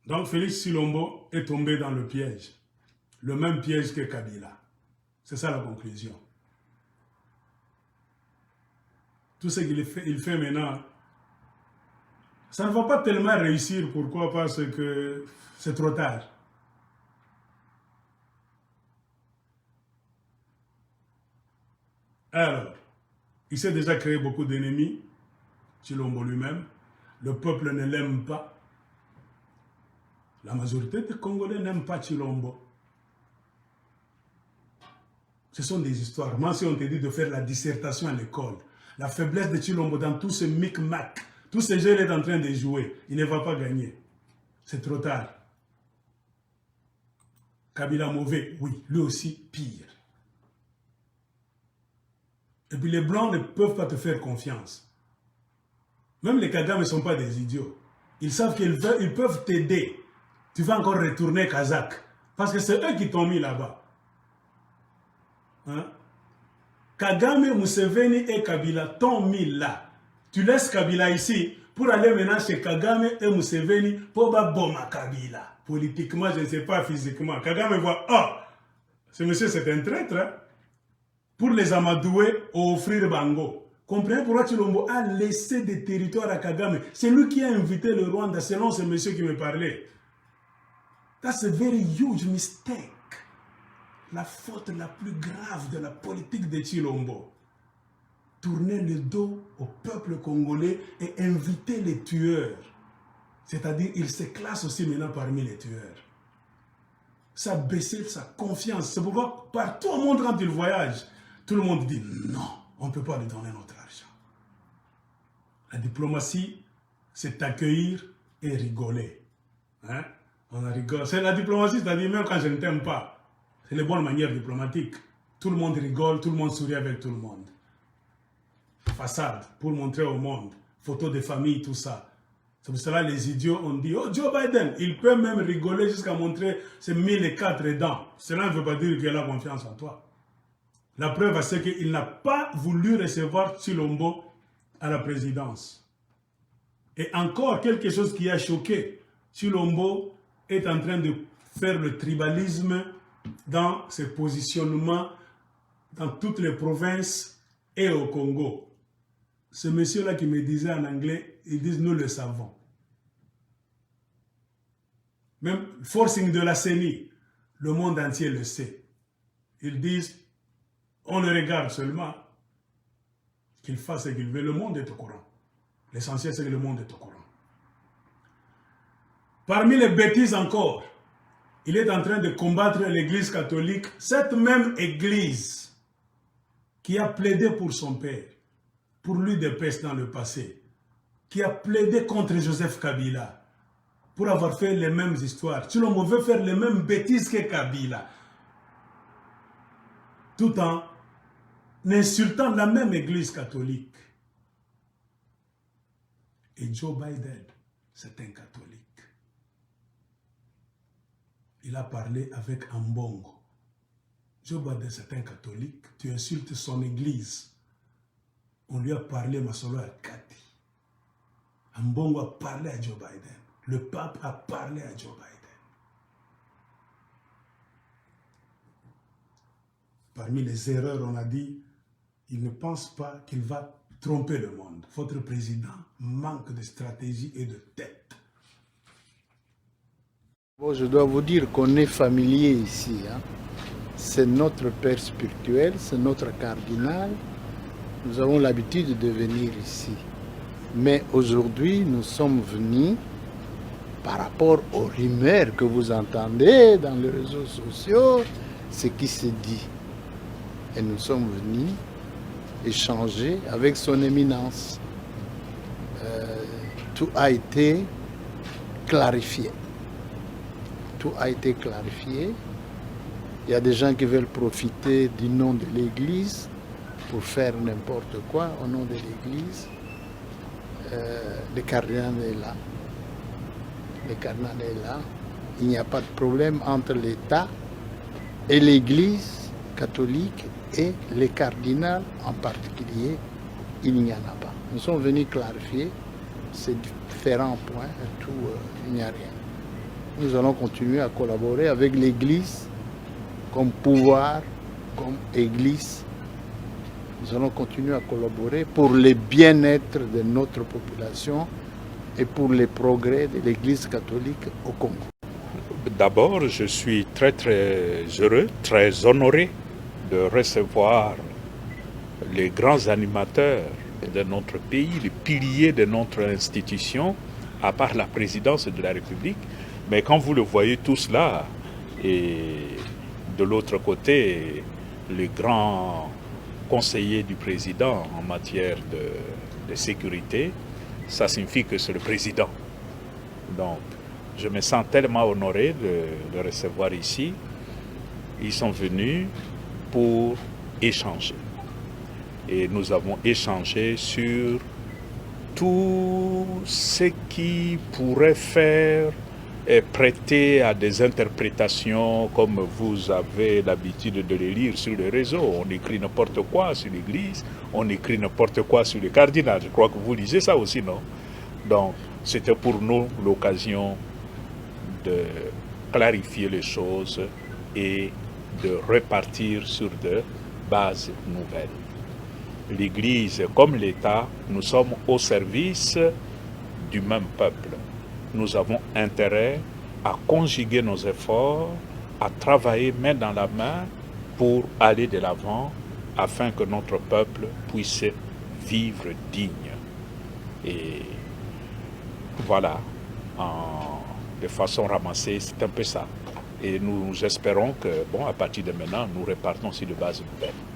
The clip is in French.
Donc Félix Tshilombo est tombé dans le piège. Le même piège que Kabila. C'est ça la conclusion. Tout ce qu'il fait maintenant, ça ne va pas tellement réussir. Pourquoi? Parce que c'est trop tard. Alors, il s'est déjà créé beaucoup d'ennemis, Tshilombo lui-même. Le peuple ne l'aime pas. La majorité des Congolais n'aiment pas Tshilombo. Ce sont des histoires. Moi, si on te dit de faire la dissertation à l'école, la faiblesse de Tshilombo dans tout ce micmac, tous ces jeux, il est en train de jouer. Il ne va pas gagner. C'est trop tard. Kabila mauvais, oui, lui aussi pire. Et puis les Blancs ne peuvent pas te faire confiance. Même les Kagame ne sont pas des idiots. Ils savent qu'ils peuvent t'aider. Tu vas encore retourner Kazakh. Parce que c'est eux qui t'ont mis là-bas. Hein? Kagame, Museveni et Kabila t'ont mis là. Tu laisses Kabila ici pour aller maintenant chez Kagame et Museveni pour bomber Kabila. Politiquement, je ne sais pas, physiquement. Kagame voit, oh, ce monsieur c'est un traître. Hein? Pour les amadouer, offrir Bango. Comprenez pourquoi Tshilombo a laissé des territoires à Kagame. C'est lui qui a invité le Rwanda, selon ce monsieur qui me parlait. That's a very huge mistake. La faute la plus grave de la politique de Tshilombo. Tourner le dos au peuple congolais et inviter les tueurs. C'est-à-dire, il se classe aussi maintenant parmi les tueurs. Ça a baissé sa confiance. C'est pourquoi partout au monde, quand il voyage, tout le monde dit non, on ne peut pas lui donner notre argent. La diplomatie, c'est accueillir et rigoler. Hein? On rigole. C'est la diplomatie, c'est-à-dire même quand je ne t'aime pas. C'est les bonnes manières diplomatiques. Tout le monde rigole, tout le monde sourit avec tout le monde. Façade, pour montrer au monde. Photos de famille, tout ça. C'est pour cela que les idiots ont dit, oh, Joe Biden, il peut même rigoler jusqu'à montrer ses 1004 dents. Cela ne veut pas dire qu'il a confiance en toi. La preuve, c'est qu'il n'a pas voulu recevoir Tshilombo à la présidence. Et encore quelque chose qui a choqué. Tshilombo est en train de faire le tribalisme dans ses positionnements dans toutes les provinces et au Congo. Ce monsieur-là qui me disait en anglais, ils disent nous le savons. Même forcing de la CENI, le monde entier le sait. Ils disent, on le regarde seulement, qu'il fasse ce qu'il veut, le monde est au courant. L'essentiel c'est que le monde est au courant. Parmi les bêtises encore, il est en train de combattre l'église catholique, cette même église qui a plaidé pour son père, pour lui de peste dans le passé, qui a plaidé contre Joseph Kabila, pour avoir fait les mêmes histoires. Tshilombo veut faire les mêmes bêtises que Kabila, tout en insultant la même église catholique. Et Joe Biden, c'est un catholique. Il a parlé avec Ambongo. Joe Biden, c'est un catholique. Tu insultes son église. On lui a parlé, Masolo a Kati. Ambongo a parlé à Joe Biden. Le pape a parlé à Joe Biden. Parmi les erreurs, on a dit, il ne pense pas qu'il va tromper le monde. Votre président manque de stratégie et de tête. Bon, je dois vous dire qu'on est familier ici. Hein. C'est notre père spirituel, c'est notre cardinal. Nous avons l'habitude de venir ici. Mais aujourd'hui, nous sommes venus par rapport aux rumeurs que vous entendez dans les réseaux sociaux, ce qui se dit. Et nous sommes venus échanger avec son éminence. Tout a été clarifié. Tout a été clarifié. Il y a des gens qui veulent profiter du nom de l'Église pour faire n'importe quoi au nom de l'Église. Le cardinal est là. Le cardinal est là. Il n'y a pas de problème entre l'État et l'Église catholique et les cardinals en particulier. Il n'y en a pas. Nous sommes venus clarifier ces différents points et tout, il n'y a rien. nous allons continuer à collaborer avec l'Église comme pouvoir, comme Église. Nous allons continuer à collaborer pour le bien-être de notre population et pour les progrès de l'Église catholique au Congo. D'abord, je suis très heureux, très honoré de recevoir les grands animateurs de notre pays, les piliers de notre institution, à part la présidence de la République. Mais quand vous le voyez tous là, et de l'autre côté, les grands conseillers du président en matière de sécurité, ça signifie que c'est le président. Donc, je me sens tellement honoré de le recevoir ici. Ils sont venus pour échanger. Et nous avons échangé sur tout ce qui pourrait faire et prêter à des interprétations comme vous avez l'habitude de les lire sur les réseaux. On écrit n'importe quoi sur l'Église, on écrit n'importe quoi sur le cardinal. Je crois que vous lisez ça aussi, non? Donc, c'était pour nous l'occasion de clarifier les choses et de repartir sur de bases nouvelles. L'Église comme l'État, nous sommes au service du même peuple. Nous avons intérêt à conjuguer nos efforts, à travailler main dans la main pour aller de l'avant afin que notre peuple puisse vivre digne. Et voilà, de façon ramassée, c'est un peu ça. Et nous espérons que, à partir de maintenant, nous repartons sur de bases nouvelles.